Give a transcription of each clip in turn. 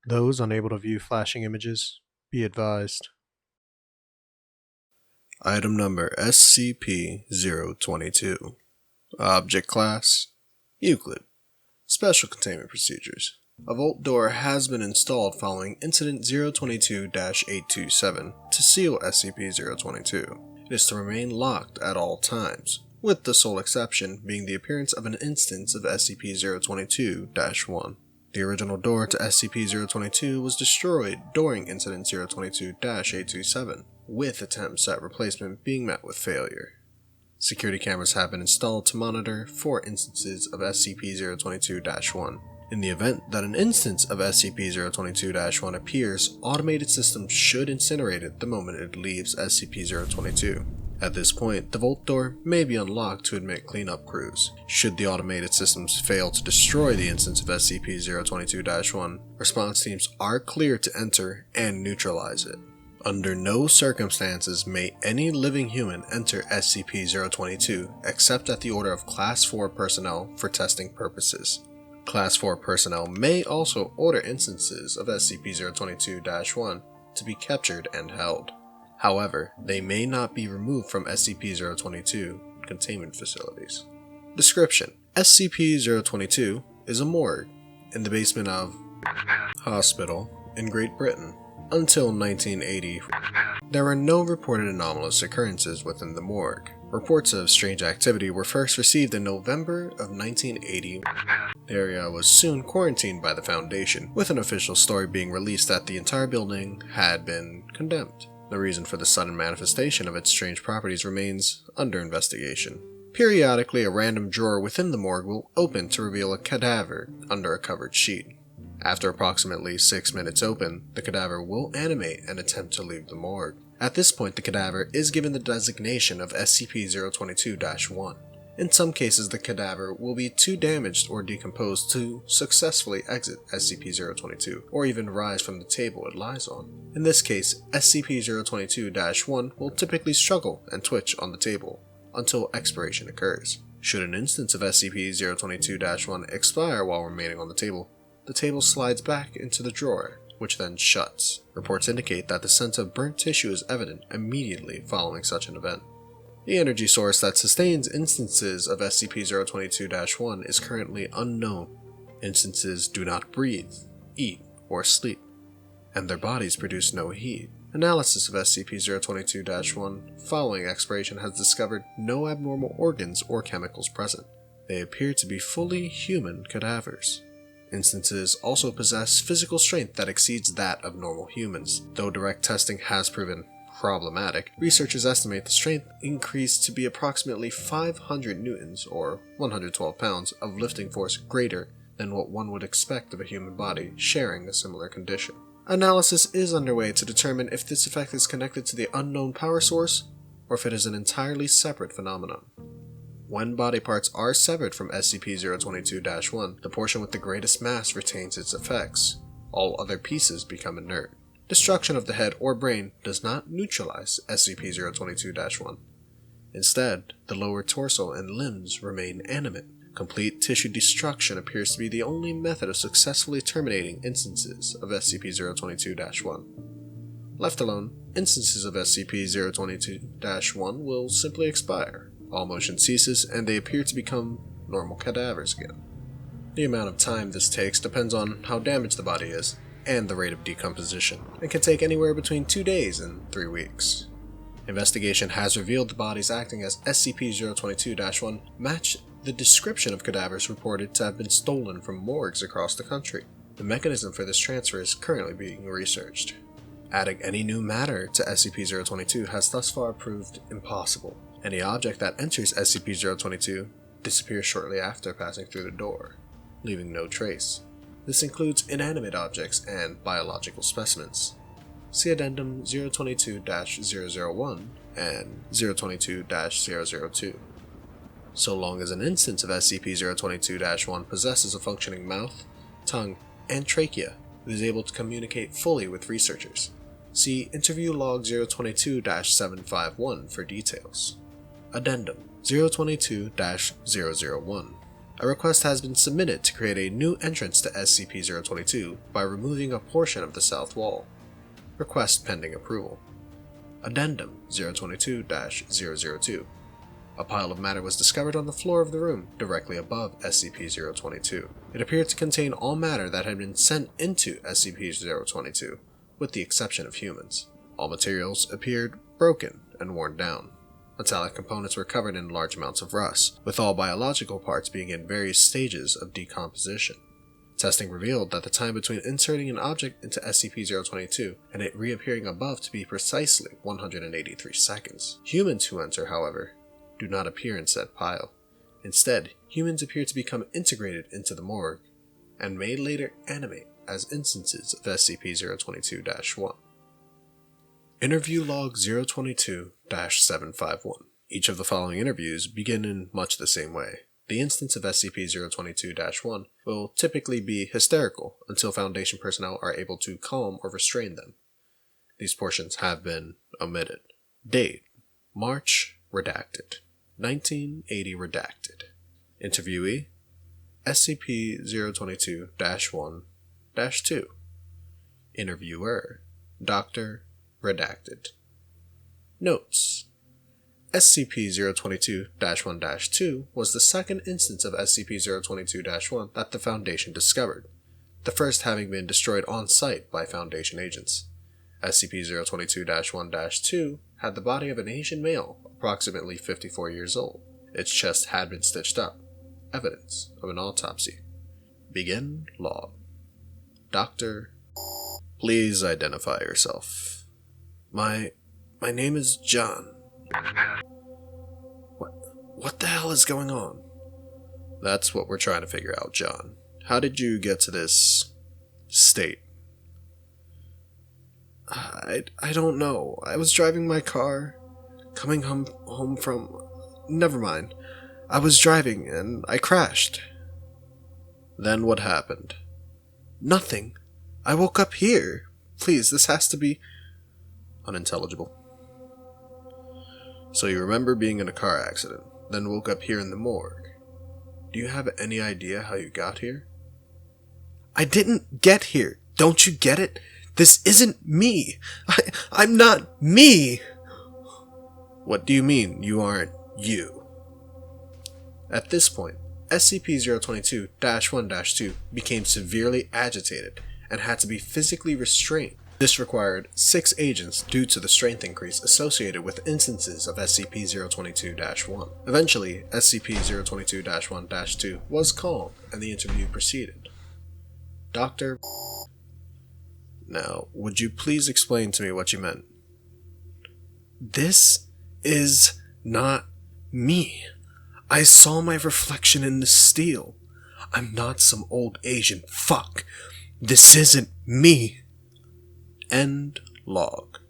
Those unable to view flashing images, be advised. Item number SCP-022. Object Class Euclid. Special Containment Procedures. A vault door has been installed following Incident 022-827 to seal SCP-022. It is to remain locked at all times, with the sole exception being the appearance of an instance of SCP-022-1. The original door to SCP-022 was destroyed during Incident 022-827, with attempts at replacement being met with failure. Security cameras have been installed to monitor 4 instances of SCP-022-1. In the event that an instance of SCP-022-1 appears, automated systems should incinerate it the moment it leaves SCP-022. At this point, the vault door may be unlocked to admit cleanup crews. Should the automated systems fail to destroy the instance of SCP-022-1, response teams are cleared to enter and neutralize it. Under no circumstances may any living human enter SCP-022 except at the order of Class 4 personnel for testing purposes. Class 4 personnel may also order instances of SCP-022-1 to be captured and held. However, they may not be removed from SCP-022 containment facilities. Description: SCP-022 is a morgue in the basement of hospital in Great Britain. Until 1980, there were no reported anomalous occurrences within the morgue. Reports of strange activity were first received in November of 1980. The area was soon quarantined by the Foundation, with an official story being released that the entire building had been condemned. The reason for the sudden manifestation of its strange properties remains under investigation. Periodically, a random drawer within the morgue will open to reveal a cadaver under a covered sheet. After approximately 6 minutes open, the cadaver will animate and attempt to leave the morgue. At this point, the cadaver is given the designation of SCP-022-1. In some cases, the cadaver will be too damaged or decomposed to successfully exit SCP-022, or even rise from the table it lies on. In this case, SCP-022-1 will typically struggle and twitch on the table until expiration occurs. Should an instance of SCP-022-1 expire while remaining on the table slides back into the drawer, which then shuts. Reports indicate that the sense of burnt tissue is evident immediately following such an event. The energy source that sustains instances of SCP-022-1 is currently unknown. Instances do not breathe, eat, or sleep, and their bodies produce no heat. Analysis of SCP-022-1 following expiration has discovered no abnormal organs or chemicals present. They appear to be fully human cadavers. Instances also possess physical strength that exceeds that of normal humans. Though direct testing has proven problematic, researchers estimate the strength increased to be approximately 500 newtons or 112 pounds of lifting force greater than what one would expect of a human body sharing a similar condition. Analysis is underway to determine if this effect is connected to the unknown power source or if it is an entirely separate phenomenon. When body parts are severed from SCP-022-1, the portion with the greatest mass retains its effects. All other pieces become inert. Destruction of the head or brain does not neutralize SCP-022-1. Instead, the lower torso and limbs remain animate. Complete tissue destruction appears to be the only method of successfully terminating instances of SCP-022-1. Left alone, instances of SCP-022-1 will simply expire. All motion ceases, and they appear to become normal cadavers again. The amount of time this takes depends on how damaged the body is, and the rate of decomposition, and can take anywhere between 2 days and 3 weeks. Investigation has revealed the bodies acting as SCP-022-1 match the description of cadavers reported to have been stolen from morgues across the country. The mechanism for this transfer is currently being researched. Adding any new matter to SCP-022 has thus far proved impossible. Any object that enters SCP-022 disappears shortly after passing through the door, leaving no trace. This includes inanimate objects and biological specimens. See Addendum 022-001 and 022-002. So long as an instance of SCP-022-1 possesses a functioning mouth, tongue, and trachea, it is able to communicate fully with researchers. See Interview Log 022-751 for details. Addendum 022-001. A request has been submitted to create a new entrance to SCP-022 by removing a portion of the south wall. Request pending approval. Addendum 022-002. A pile of matter was discovered on the floor of the room directly above SCP-022. It appeared to contain all matter that had been sent into SCP-022, with the exception of humans. All materials appeared broken and worn down. Metallic components were covered in large amounts of rust, with all biological parts being in various stages of decomposition. Testing revealed that the time between inserting an object into SCP-022 and it reappearing above to be precisely 183 seconds. Humans who enter, however, do not appear in said pile. Instead, humans appear to become integrated into the morgue, and may later animate as instances of SCP-022-1. Interview Log 022-751. Each of the following interviews begin in much the same way. The instance of SCP-022-1 will typically be hysterical until Foundation personnel are able to calm or restrain them. These portions have been omitted. Date: March redacted. 1980 redacted. Interviewee: SCP-022-1-2. Interviewer: Dr. redacted. Notes: SCP-022-1-2 was the second instance of SCP-022-1 that the Foundation discovered, the first having been destroyed on-site by Foundation agents. SCP-022-1-2 had the body of an Asian male, approximately 54 years old. Its chest had been stitched up, evidence of an autopsy. Begin log. Doctor, please identify yourself. My name is John. What the hell is going on? That's what we're trying to figure out, John. How did you get to this state? I don't know. I was driving my car, coming home from... Never mind. I was driving and I crashed. Then what happened? Nothing. I woke up here. Please, this has to be... Unintelligible. So you remember being in a car accident, then woke up here in the morgue. Do you have any idea how you got here? I didn't get here. Don't you get it? This isn't me. I'm not me. What do you mean you aren't you? At this point, SCP-022-1-2 became severely agitated and had to be physically restrained. This required 6 agents due to the strength increase associated with instances of SCP-022-1. Eventually, SCP-022-1-2 was calm and the interview proceeded. Dr. Now, would you please explain to me what you meant? This is not me. I saw my reflection in the steel. I'm not some old Asian fuck. This isn't me. End log.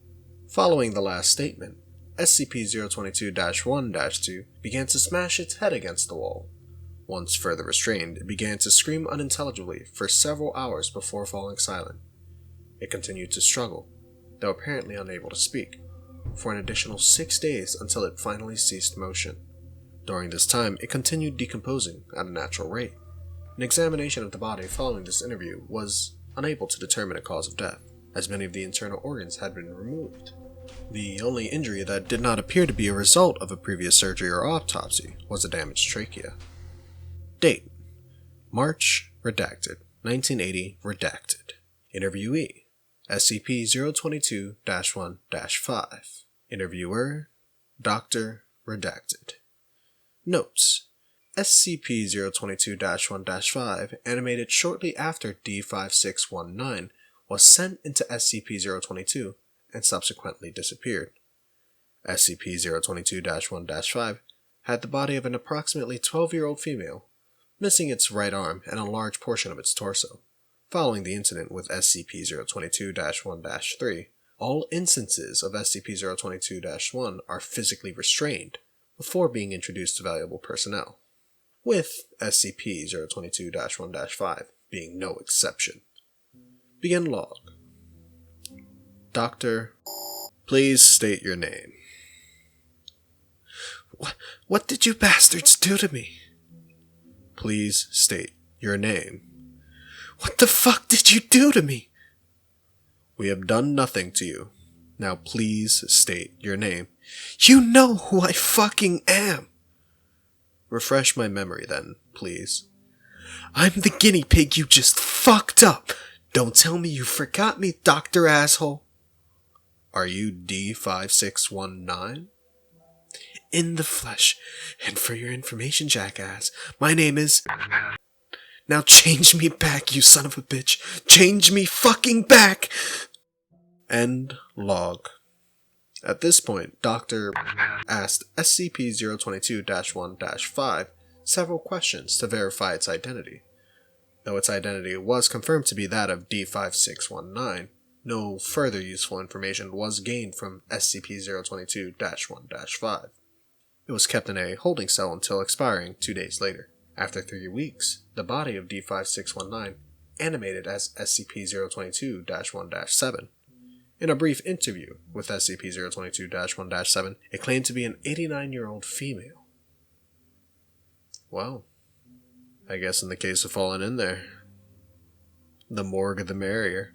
Following the last statement, SCP-022-1-2 began to smash its head against the wall. Once further restrained, it began to scream unintelligibly for several hours before falling silent. It continued to struggle, though apparently unable to speak, for an additional 6 days until it finally ceased motion. During this time, it continued decomposing at a natural rate. An examination of the body following this interview was unable to determine a cause of death, as many of the internal organs had been removed. The only injury that did not appear to be a result of a previous surgery or autopsy was a damaged trachea. Date: March redacted, 1980 redacted. Interviewee: SCP-022-1-5. Interviewer: Dr. redacted. Notes: SCP-022-1-5, animated shortly after D5619, was sent into SCP-022 and subsequently disappeared. SCP-022-1-5 had the body of an approximately 12-year-old female, missing its right arm and a large portion of its torso. Following the incident with SCP-022-1-3, all instances of SCP-022-1 are physically restrained before being introduced to valuable personnel, with SCP-022-1-5 being no exception. Begin log. Doctor, please state your name. What did you bastards do to me? Please state your name. What the fuck did you do to me? We have done nothing to you. Now please state your name. You know who I fucking am. Refresh my memory then, please. I'm the guinea pig you just fucked up. Don't tell me you forgot me, Dr. Asshole. Are you D5619? In the flesh. And for your information, jackass, my name is... Now change me back, you son of a bitch. Change me fucking back! End log. At this point, Dr. asked SCP-022-1-5 several questions to verify its identity. Though its identity was confirmed to be that of D5619, no further useful information was gained from SCP-022-1-5. It was kept in a holding cell until expiring 2 days later. After 3 weeks, the body of D5619 animated as SCP-022-1-7. In a brief interview with SCP-022-1-7, it claimed to be an 89-year-old female. Well, I guess in the case of falling in there, the morgue the merrier.